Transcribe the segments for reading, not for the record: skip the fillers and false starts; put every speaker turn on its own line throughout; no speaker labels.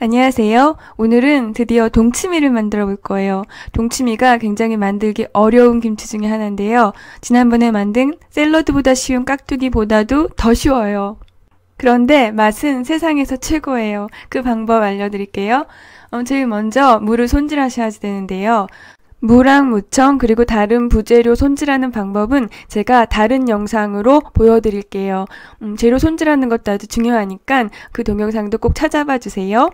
안녕하세요. 오늘은 드디어 동치미를 만들어 볼 거예요. 동치미가 굉장히 만들기 어려운 김치 중에 하나인데요. 지난번에 만든 샐러드보다 쉬운 깍두기보다도 더 쉬워요. 그런데 맛은 세상에서 최고예요. 그 방법 알려드릴게요. 제일 먼저 물을 손질하셔야 되는데요. 무랑 무청 그리고 다른 부재료 손질하는 방법은 제가 다른 영상으로 보여드릴게요. 재료 손질하는 것도 아주 중요하니까 그 동영상도 꼭 찾아봐 주세요.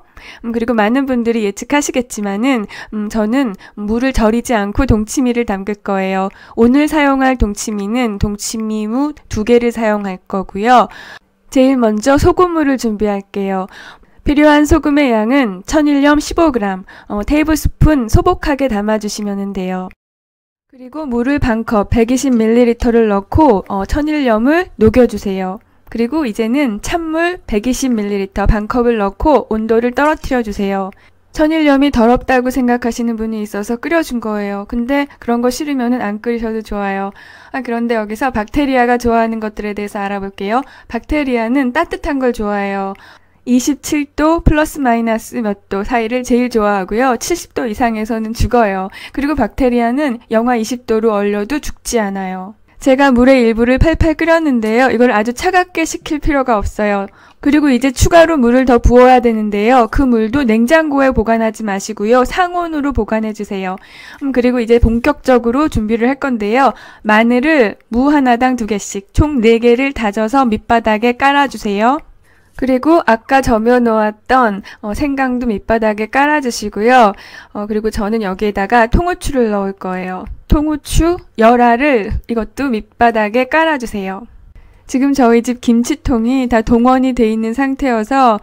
그리고 많은 분들이 예측하시겠지만은 저는 물을 절이지 않고 동치미를 담글 거예요. 오늘 사용할 동치미는 동치미무 2개를 사용할 거고요. 제일 먼저 소금물을 준비할게요. 필요한 소금의 양은 천일염 15g, 테이블스푼 소복하게 담아주시면 돼요. 그리고 물을 반컵 120ml를 넣고 천일염을 녹여주세요. 그리고 이제는 찬물 120ml 반컵을 넣고 온도를 떨어뜨려 주세요. 천일염이 더럽다고 생각하시는 분이 있어서 끓여준 거예요. 근데 그런 거 싫으면 안 끓이셔도 좋아요. 그런데 여기서 박테리아가 좋아하는 것들에 대해서 알아볼게요. 박테리아는 따뜻한 걸 좋아해요. 27도 플러스 마이너스 몇 도 사이를 제일 좋아하고요. 70도 이상에서는 죽어요. 그리고 박테리아는 영하 20도로 얼려도 죽지 않아요. 제가 물의 일부를 팔팔 끓였는데요. 이걸 아주 차갑게 식힐 필요가 없어요. 그리고 이제 추가로 물을 더 부어야 되는데요. 그 물도 냉장고에 보관하지 마시고요. 상온으로 보관해 주세요. 그리고 이제 본격적으로 준비를 할 건데요. 마늘을 무 하나당 2개씩 총 4개를 다져서 밑바닥에 깔아주세요. 그리고 아까 저며 놓았던 생강도 밑바닥에 깔아주시고요. 그리고 저는 여기에다가 통후추를 넣을 거예요. 통후추, 열알을 이것도 밑바닥에 깔아주세요. 지금 저희 집 김치통이 다 동원이 돼 있는 상태여서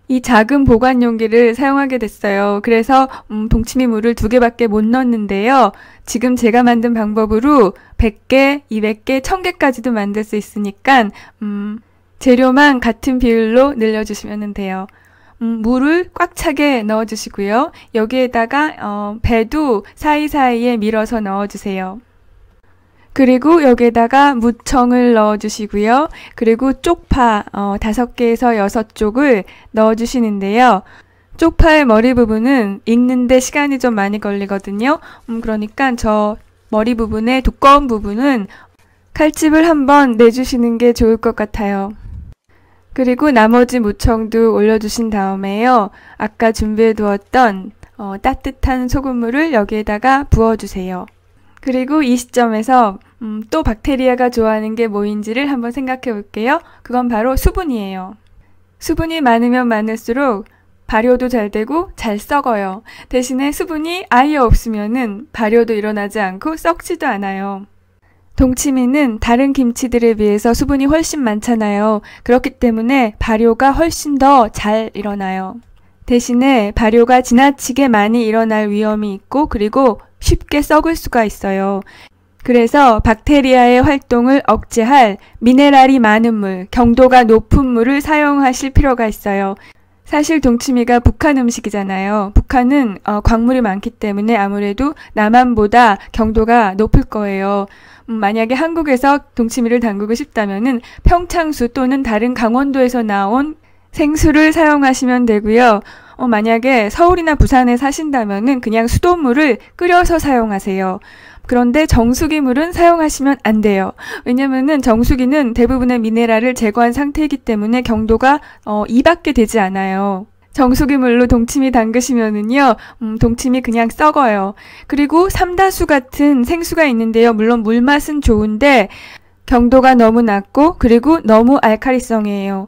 이 작은 보관 용기를 사용하게 됐어요. 그래서 동치미 물을 2개밖에 못 넣었는데요. 지금 제가 만든 방법으로 100개, 200개, 1000개까지도 만들 수 있으니까 재료만 같은 비율로 늘려주시면 돼요. 물을 꽉 차게 넣어주시고요. 여기에다가 배도 사이사이에 밀어서 넣어주세요. 그리고 여기에다가 무청을 넣어주시고요. 그리고 쪽파 5개에서 6쪽을 넣어주시는데요. 쪽파의 머리 부분은 익는데 시간이 좀 많이 걸리거든요. 그러니까 저 머리 부분의 두꺼운 부분은 칼집을 한번 내주시는 게 좋을 것 같아요. 그리고 나머지 무청도 올려주신 다음에요. 아까 준비해 두었던 따뜻한 소금물을 여기에다가 부어주세요. 그리고 이 시점에서 또 박테리아가 좋아하는 게 뭐인지를 한번 생각해 볼게요. 그건 바로 수분이에요. 수분이 많으면 많을수록 발효도 잘 되고 잘 썩어요. 대신에 수분이 아예 없으면은 발효도 일어나지 않고 썩지도 않아요. 동치미는 다른 김치들에 비해서 수분이 훨씬 많잖아요. 그렇기 때문에 발효가 훨씬 더 잘 일어나요. 대신에 발효가 지나치게 많이 일어날 위험이 있고 그리고 쉽게 썩을 수가 있어요. 그래서 박테리아의 활동을 억제할 미네랄이 많은 물, 경도가 높은 물을 사용하실 필요가 있어요. 사실 동치미가 북한 음식이잖아요. 북한은 광물이 많기 때문에 아무래도 남한보다 경도가 높을 거예요. 만약에 한국에서 동치미를 담그고 싶다면은 평창수 또는 다른 강원도에서 나온 생수를 사용하시면 되고요. 만약에 서울이나 부산에 사신다면은 그냥 수돗물을 끓여서 사용하세요. 그런데 정수기 물은 사용하시면 안 돼요. 왜냐면은 정수기는 대부분의 미네랄을 제거한 상태이기 때문에 경도가 2밖에 되지 않아요. 정수기 물로 동치미 담그시면은요, 동치미 그냥 썩어요. 그리고 삼다수 같은 생수가 있는데요. 물론 물맛은 좋은데 경도가 너무 낮고 그리고 너무 알칼리성이에요.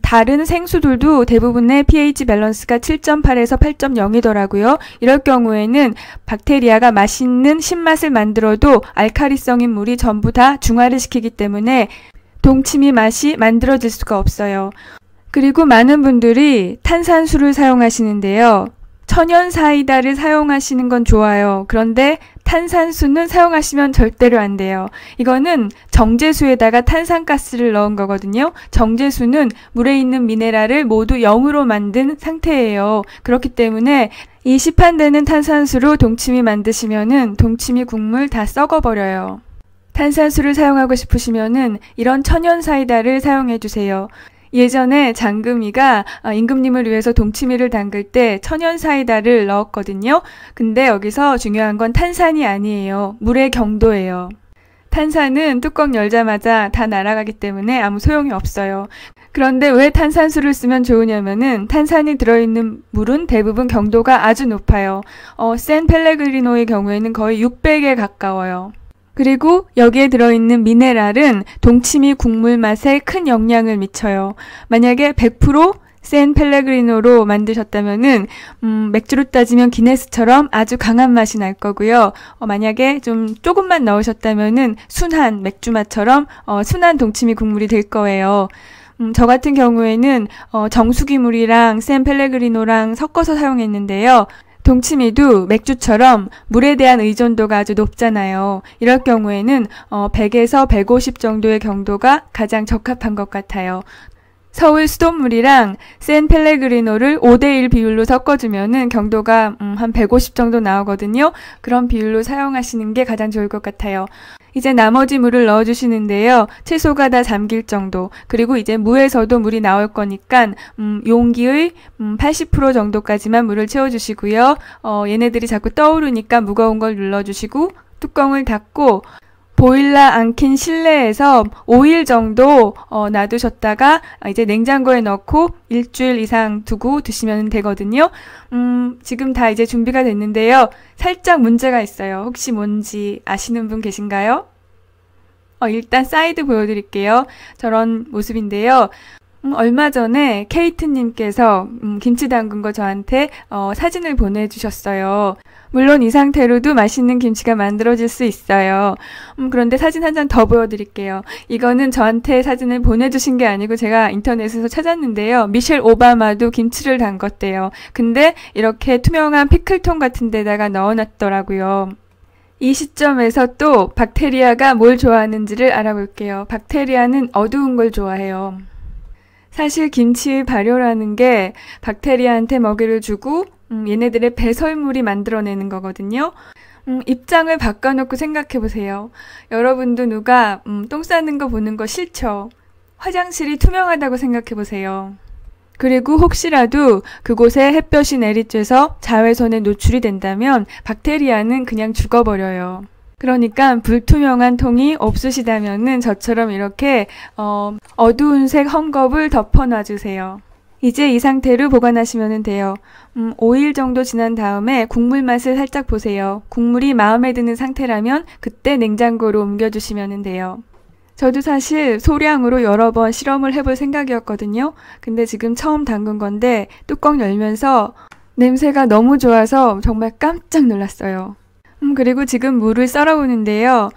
다른 생수들도 대부분의 pH 밸런스가 7.8에서 8.0이더라고요. 이럴 경우에는 박테리아가 맛있는 신맛을 만들어도 알칼리성인 물이 전부 다 중화를 시키기 때문에 동치미 맛이 만들어질 수가 없어요. 그리고 많은 분들이 탄산수를 사용하시는데요. 천연 사이다를 사용하시는 건 좋아요. 그런데 탄산수는 사용하시면 절대로 안 돼요. 이거는 정제수에다가 탄산가스를 넣은 거거든요. 정제수는 물에 있는 미네랄을 모두 0으로 만든 상태예요. 그렇기 때문에 이 시판되는 탄산수로 동치미 만드시면은 동치미 국물 다 썩어버려요. 탄산수를 사용하고 싶으시면은 이런 천연 사이다를 사용해 주세요. 예전에 장금이가 임금님을 위해서 동치미를 담글 때 천연 사이다를 넣었거든요. 근데 여기서 중요한 건 탄산이 아니에요. 물의 경도예요. 탄산은 뚜껑 열자마자 다 날아가기 때문에 아무 소용이 없어요. 그런데 왜 탄산수를 쓰면 좋으냐면은 탄산이 들어있는 물은 대부분 경도가 아주 높아요. 샌 펠레그리노의 경우에는 거의 600에 가까워요. 그리고 여기에 들어있는 미네랄은 동치미 국물 맛에 큰 영향을 미쳐요. 만약에 100% 샌 펠레그리노로 만드셨다면은 맥주로 따지면 기네스처럼 아주 강한 맛이 날 거고요. 만약에 좀 조금만 넣으셨다면은 순한 맥주 맛처럼 순한 동치미 국물이 될 거예요. 저 같은 경우에는 정수기물이랑 샌 펠레그리노랑 섞어서 사용했는데요. 동치미도 맥주처럼 물에 대한 의존도가 아주 높잖아요. 이럴 경우에는 100에서 150 정도의 경도가 가장 적합한 것 같아요. 서울 수돗물이랑 샌 펠레그리노를 5대1 비율로 섞어주면은 경도가 한 150 정도 나오거든요. 그런 비율로 사용하시는 게 가장 좋을 것 같아요. 이제 나머지 물을 넣어주시는데요. 채소가 다 잠길 정도. 그리고 이제 무에서도 물이 나올 거니까 용기의 80% 정도까지만 물을 채워주시고요. 얘네들이 자꾸 떠오르니까 무거운 걸 눌러주시고 뚜껑을 닫고 보일러 안 킨 실내에서 5일 정도 놔두셨다가 이제 냉장고에 넣고 일주일 이상 두고 드시면 되거든요. 지금 다 이제 준비가 됐는데요. 살짝 문제가 있어요. 혹시 뭔지 아시는 분 계신가요? 일단 사이드 보여드릴게요. 저런 모습인데요. 얼마 전에 케이트님께서 김치 담근 거 저한테 사진을 보내주셨어요. 물론 이 상태로도 맛있는 김치가 만들어질 수 있어요. 그런데 사진 한 장 더 보여드릴게요. 이거는 저한테 사진을 보내주신 게 아니고 제가 인터넷에서 찾았는데요. 미셸 오바마도 김치를 담궜대요. 근데 이렇게 투명한 피클통 같은 데다가 넣어놨더라고요. 이 시점에서 또 박테리아가 뭘 좋아하는지를 알아볼게요. 박테리아는 어두운 걸 좋아해요. 사실 김치의 발효라는 게 박테리아한테 먹이를 주고 얘네들의 배설물이 만들어내는 거거든요. 입장을 바꿔놓고 생각해보세요. 여러분도 누가 똥 싸는 거 보는 거 싫죠? 화장실이 투명하다고 생각해보세요. 그리고 혹시라도 그곳에 햇볕이 내리쬐서 자외선에 노출이 된다면 박테리아는 그냥 죽어버려요. 그러니까 불투명한 통이 없으시다면은 저처럼 이렇게 어두운 색 헝겊을 덮어놔주세요. 이제 이 상태로 보관하시면 돼요. 5일 정도 지난 다음에 국물 맛을 살짝 보세요. 국물이 마음에 드는 상태라면 그때 냉장고로 옮겨주시면 돼요. 저도 사실 소량으로 여러 번 실험을 해볼 생각이었거든요. 근데 지금 처음 담근 건데 뚜껑 열면서 냄새가 너무 좋아서 정말 깜짝 놀랐어요. 그리고 지금 물을 썰어오는데요.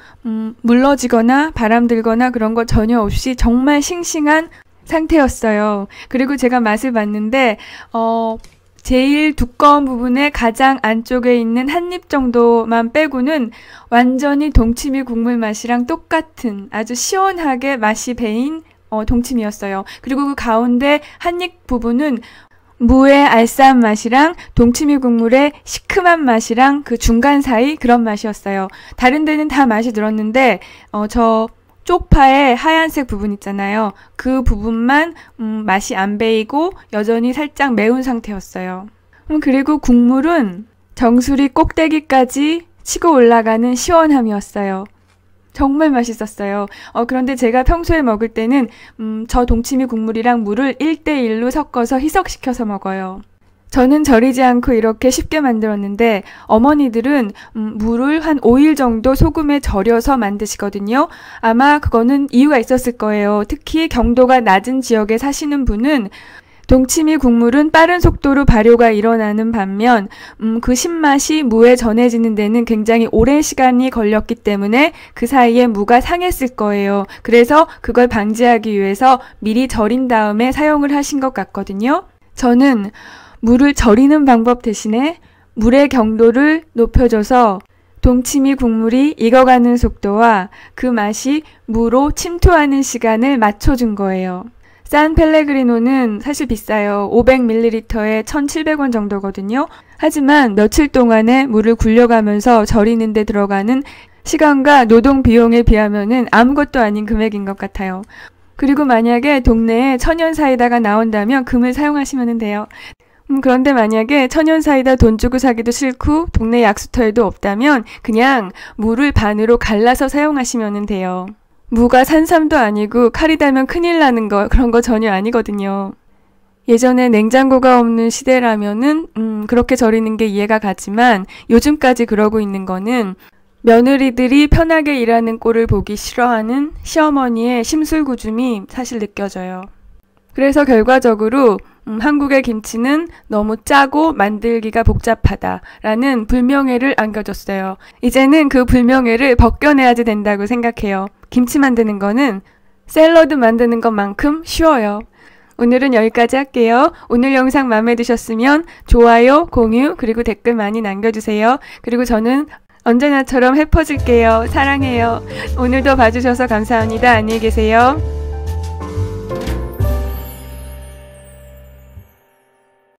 물러지거나 바람 들거나 그런 거 전혀 없이 정말 싱싱한 상태였어요. 그리고 제가 맛을 봤는데 제일 두꺼운 부분에 가장 안쪽에 있는 한 입 정도만 빼고는 완전히 동치미 국물 맛이랑 똑같은 아주 시원하게 맛이 배인 동치미였어요. 그리고 그 가운데 한 입 부분은 무의 알싸한 맛이랑 동치미 국물의 시큼한 맛이랑 그 중간 사이 그런 맛이었어요. 다른 데는 다 맛이 들었는데 저 쪽파의 하얀색 부분 있잖아요. 그 부분만 맛이 안 배이고 여전히 살짝 매운 상태였어요. 그리고 국물은 정수리 꼭대기까지 치고 올라가는 시원함이었어요. 정말 맛있었어요. 그런데 제가 평소에 먹을 때는 저 동치미 국물이랑 물을 1대1로 섞어서 희석시켜서 먹어요. 저는 절이지 않고 이렇게 쉽게 만들었는데 어머니들은 물을 한 5일 정도 소금에 절여서 만드시거든요. 아마 그거는 이유가 있었을 거예요. 특히 경도가 낮은 지역에 사시는 분은 동치미 국물은 빠른 속도로 발효가 일어나는 반면 그 신맛이 무에 전해지는 데는 굉장히 오랜 시간이 걸렸기 때문에 그 사이에 무가 상했을 거예요. 그래서 그걸 방지하기 위해서 미리 절인 다음에 사용을 하신 것 같거든요. 저는 물을 절이는 방법 대신에 물의 경도를 높여줘서 동치미 국물이 익어가는 속도와 그 맛이 무로 침투하는 시간을 맞춰준 거예요. 산 펠레그리노는 사실 비싸요. 500ml에 1,700원 정도거든요. 하지만 며칠 동안에 물을 굴려가면서 절이는 데 들어가는 시간과 노동 비용에 비하면은 아무것도 아닌 금액인 것 같아요. 그리고 만약에 동네에 천연 사이다가 나온다면 금을 사용하시면 돼요. 그런데 만약에 천연 사이다 돈 주고 사기도 싫고 동네 약수터에도 없다면 그냥 무를 반으로 갈라서 사용하시면 돼요. 무가 산삼도 아니고 칼이 닿으면 큰일 나는 거 그런 거 전혀 아니거든요. 예전에 냉장고가 없는 시대라면은 그렇게 절이는 게 이해가 가지만 요즘까지 그러고 있는 거는 며느리들이 편하게 일하는 꼴을 보기 싫어하는 시어머니의 심술구줌이 사실 느껴져요. 그래서 결과적으로 한국의 김치는 너무 짜고 만들기가 복잡하다라는 불명예를 안겨줬어요. 이제는 그 불명예를 벗겨내야지 된다고 생각해요. 김치 만드는 거는 샐러드 만드는 것만큼 쉬워요. 오늘은 여기까지 할게요. 오늘 영상 마음에 드셨으면 좋아요, 공유, 그리고 댓글 많이 남겨주세요. 그리고 저는 언제나처럼 해퍼질게요. 사랑해요. 오늘도 봐주셔서 감사합니다. 안녕히 계세요.